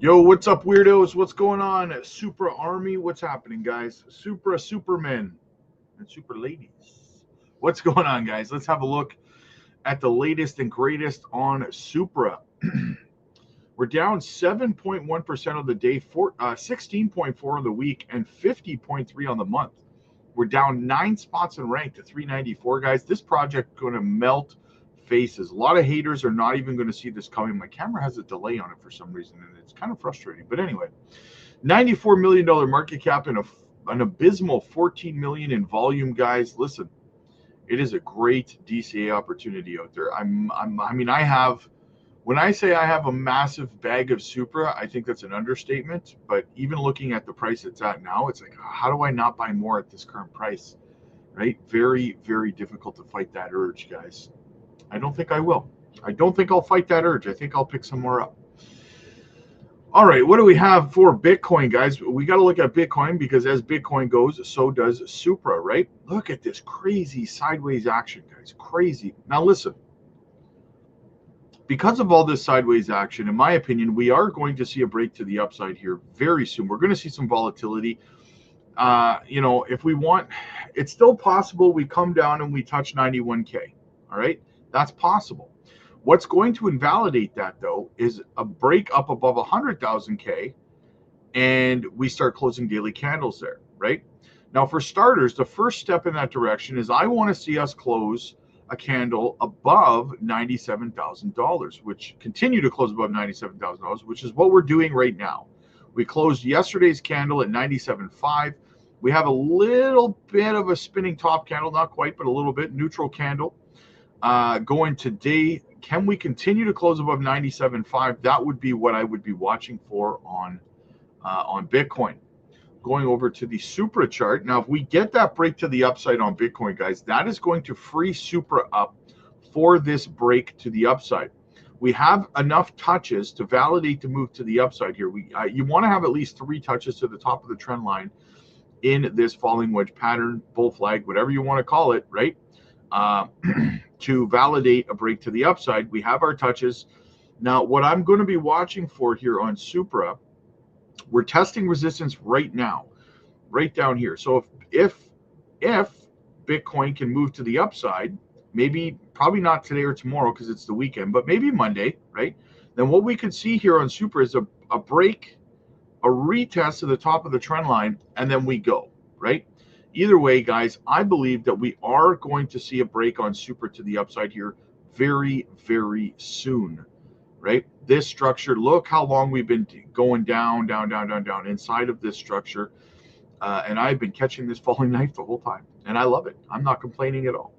Yo, what's up, weirdos? What's going on? Supra Army, what's happening, guys? Supra Supermen and Super Ladies. What's going on, guys? Let's have a look at the latest and greatest on Supra. We're down 7.1% on the day, 16.4 on the week, and 50.3 on the month. We're down 9 spots in rank to 394, guys. This project going to melt faces. A lot of haters are not even going to see this coming. My camera has a delay on it for some reason, and it's kind of frustrating. But anyway, $94 million market cap and an abysmal 14 million in volume, guys. Listen, it is a great DCA opportunity out there. When I say I have a massive bag of Supra, I think that's an understatement. But even looking at the price it's at now, it's like, how do I not buy more at this current price? Right? Very, very difficult to fight that urge, guys. I don't think I will. I don't think I'll fight that urge. I think I'll pick some more up. All right, what do we have for Bitcoin, guys? We got to look at Bitcoin because as Bitcoin goes, so does Supra, right? Look at this crazy sideways action, guys. Crazy. Now, listen. Because of all this sideways action, in my opinion, we are going to see a break to the upside here very soon. We're going to see some volatility. If we want, it's still possible we come down and we touch 91K. All right, that's possible. What's going to invalidate that, though, is a break up above 100,000K and we start closing daily candles there, right? Now, for starters, the first step in that direction is I want to see us close a candle above $97,000, which continue to close above $97,000, which is what we're doing right now. We closed yesterday's candle at 97.5. We have a little bit of a spinning top candle, not quite, but a little bit neutral candle. Going today, can we continue to close above 97.5? That would be what I would be watching for on Bitcoin. Going over to the Supra chart. Now, if we get that break to the upside on Bitcoin, guys, that is going to free Supra up for this break to the upside. We have enough touches to validate the move to the upside here. You want to have at least 3 touches to the top of the trend line in this falling wedge pattern, bull flag, whatever you want to call it, right? To validate a break to the upside. We have our touches. Now, what I'm going to be watching for here on Supra, we're testing resistance right now, right down here. So if Bitcoin can move to the upside, probably not today or tomorrow because it's the weekend, but maybe Monday, right? Then what we could see here on Supra is a break, a retest to the top of the trend line, and then we go, right? Either way, guys, I believe that we are going to see a break on Supra to the upside here very, very soon. Right? This structure, look how long we've been going down inside of this structure. And I've been catching this falling knife the whole time. And I love it. I'm not complaining at all.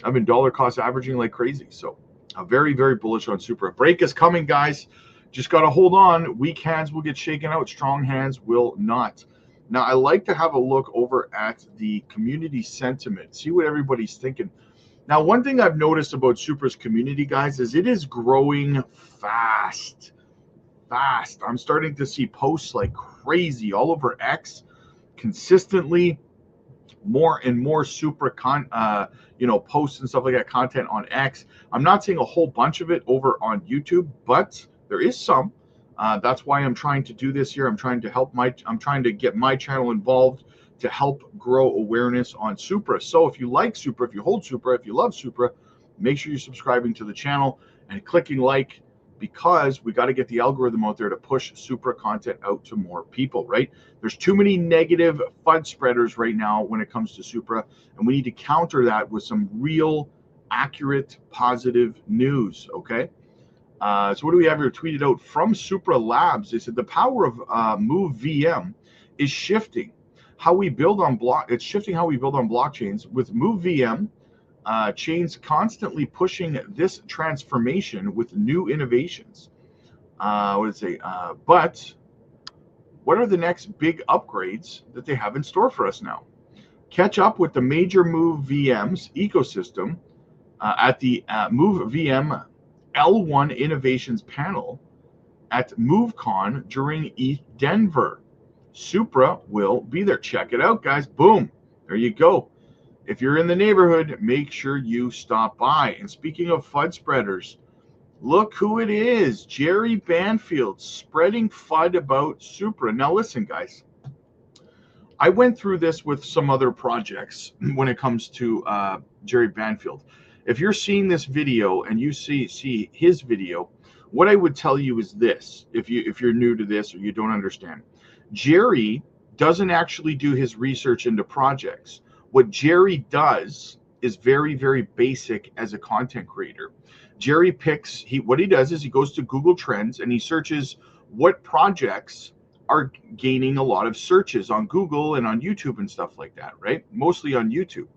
I've been dollar cost averaging like crazy. So I'm very, very bullish on Supra. Break is coming, guys. Just got to hold on. Weak hands will get shaken out. Strong hands will not. Now, I like to have a look over at the community sentiment. See what everybody's thinking. Now, one thing I've noticed about Supra's community, guys, is it is growing fast. I'm starting to see posts like crazy all over X, consistently more and more Supra posts and stuff like that, content on X. I'm not seeing a whole bunch of it over on YouTube, but there is some. That's why I'm trying to do this here. I'm trying to get my channel involved to help grow awareness on Supra. So if you like Supra, if you hold Supra, if you love Supra, make sure you're subscribing to the channel and clicking like, because we got to get the algorithm out there to push Supra content out to more people, right? There's too many negative FUD spreaders right now when it comes to Supra, and we need to counter that with some real, accurate, positive news, okay? So what do we have here tweeted out from Supra Labs? They said the power of Move VM is shifting how we build on it's shifting how we build on blockchains with Move VM. Chains constantly pushing this transformation with new innovations. But what are the next big upgrades that they have in store for us now? Catch up with the major Move VMs ecosystem at the Move VM L1 Innovations panel at MoveCon during ETH Denver. Supra will be there. Check it out, guys. Boom. There you go. If you're in the neighborhood, make sure you stop by. And speaking of FUD spreaders, Look who it is. Jerry Banfield spreading FUD about Supra. Now listen, guys. I went through this with some other projects when it comes to Jerry Banfield. If you're seeing this video and you see his video, what I would tell you is this: if you're new to this or you don't understand, Jerry doesn't actually do his research into projects. What Jerry does is very basic as a content creator. Jerry picks what he does is he goes to Google Trends and he searches what projects are gaining a lot of searches on Google and on YouTube and stuff like that, right? Mostly on YouTube.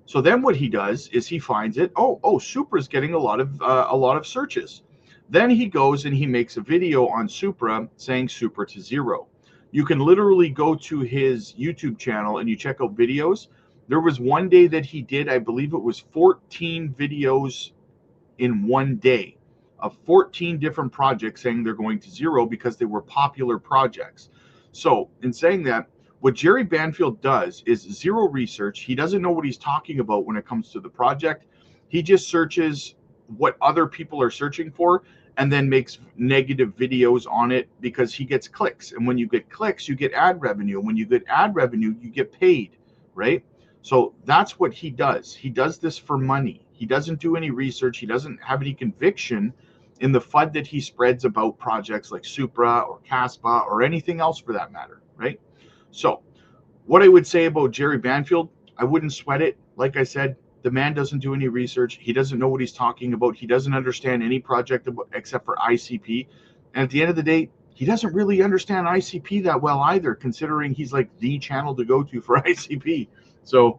So then what he does is he finds it. Supra's getting a lot of searches. Then he goes and he makes a video on Supra saying Supra to zero. You can literally go to his YouTube channel and you check out videos. There was one day that he did, I believe it was 14 videos in one day of 14 different projects saying they're going to zero because they were popular projects. So in saying that, what Jerry Banfield does is zero research. He doesn't know what he's talking about when it comes to the project. He just searches what other people are searching for and then makes negative videos on it because he gets clicks. And when you get clicks, you get ad revenue. And when you get ad revenue, you get paid, right? So that's what he does. He does this for money. He doesn't do any research. He doesn't have any conviction in the FUD that he spreads about projects like Supra or Caspa or anything else for that matter, right? So what I would say about Jerry Banfield, I wouldn't sweat it. Like I said, the man doesn't do any research. He doesn't know what he's talking about. He doesn't understand any project except for ICP. And at the end of the day, he doesn't really understand ICP that well either, considering he's like the channel to go to for ICP. So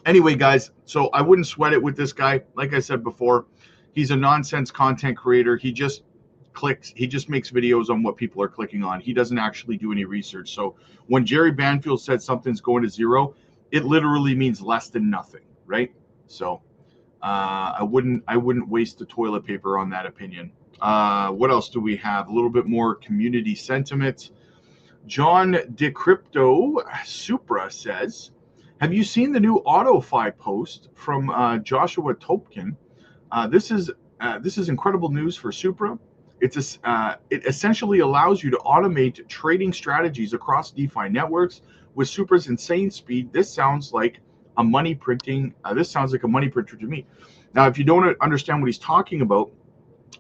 anyway, guys, so I wouldn't sweat it with this guy. Like I said before, he's a nonsense content creator. He just makes videos on what people are clicking on. He doesn't actually do any research. So when Jerry Banfield said something's going to zero, it literally means less than nothing, right? So I wouldn't waste the toilet paper on that opinion. What else do we have? A little bit more community sentiment. John DeCrypto Supra says, have you seen the new AutoFi post from Joshua Topkin? This is incredible news for Supra. It essentially allows you to automate trading strategies across DeFi networks with Supra's insane speed. This sounds like a money printing. This sounds like a money printer to me. Now, if you don't understand what he's talking about,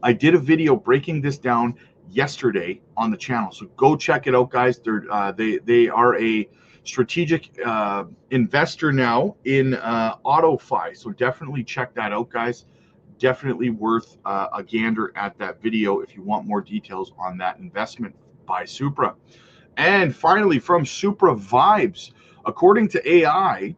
I did a video breaking this down yesterday on the channel. So go check it out, guys. They are a strategic investor now in AutoFi. So definitely check that out, guys. Definitely worth a gander at that video if you want more details on that investment by Supra. And finally, from Supra Vibes, according to AI,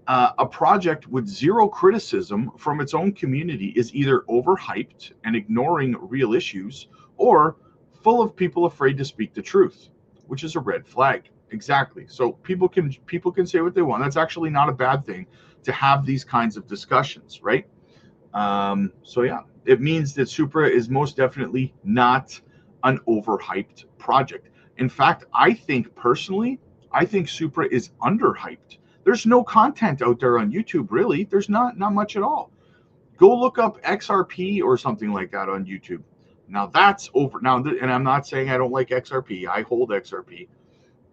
a project with zero criticism from its own community is either overhyped and ignoring real issues or full of people afraid to speak the truth, which is a red flag. Exactly. So people can say what they want. That's actually not a bad thing to have these kinds of discussions, right? So yeah, it means that Supra is most definitely not an overhyped project. In fact, I think Supra is underhyped. There's no content out there on YouTube, really. There's not much at all. Go look up XRP or something like that on YouTube. Now that's over. Now, and I'm not saying I don't like XRP. I hold XRP.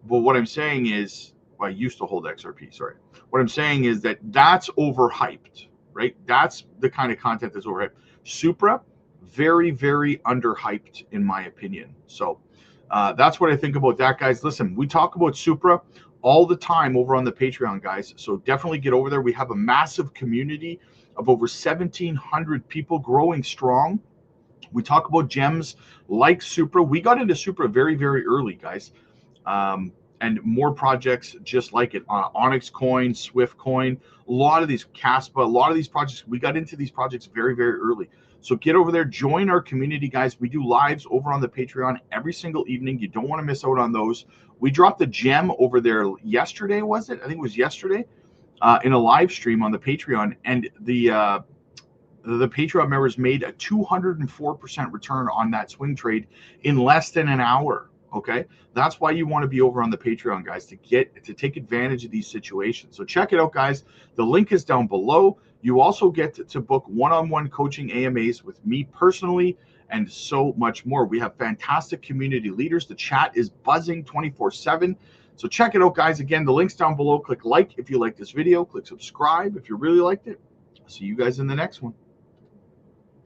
But what I'm saying is, well, I used to hold XRP, sorry. What I'm saying is that's overhyped. Right? That's the kind of content that's overhyped. Supra, very underhyped in my opinion. So that's what I think about that, guys. Listen, we talk about Supra all the time over on the Patreon, guys. So definitely get over there. We have a massive community of over 1,700 people growing strong. We talk about gems like Supra. We got into Supra very early, guys. And more projects just like it. Onyx Coin, Swift Coin, a lot of these Caspa, a lot of these projects, we got into these projects very early. So get over there, join our community, guys. We do lives over on the Patreon every single evening. You don't want to miss out on those. We dropped a gem over there yesterday, was it? I think it was yesterday, in a live stream on the Patreon. And the Patreon members made a 204% return on that swing trade in less than an hour. Okay, that's why you want to be over on the Patreon, guys, to take advantage of these situations. So check it out, guys. The link is down below. You also get to book one-on-one coaching AMAs with me personally and so much more. We have fantastic community leaders. The chat is buzzing 24/7. So check it out, guys. Again, the link's down below. Click like if you like this video. Click subscribe if you really liked it. See you guys in the next one.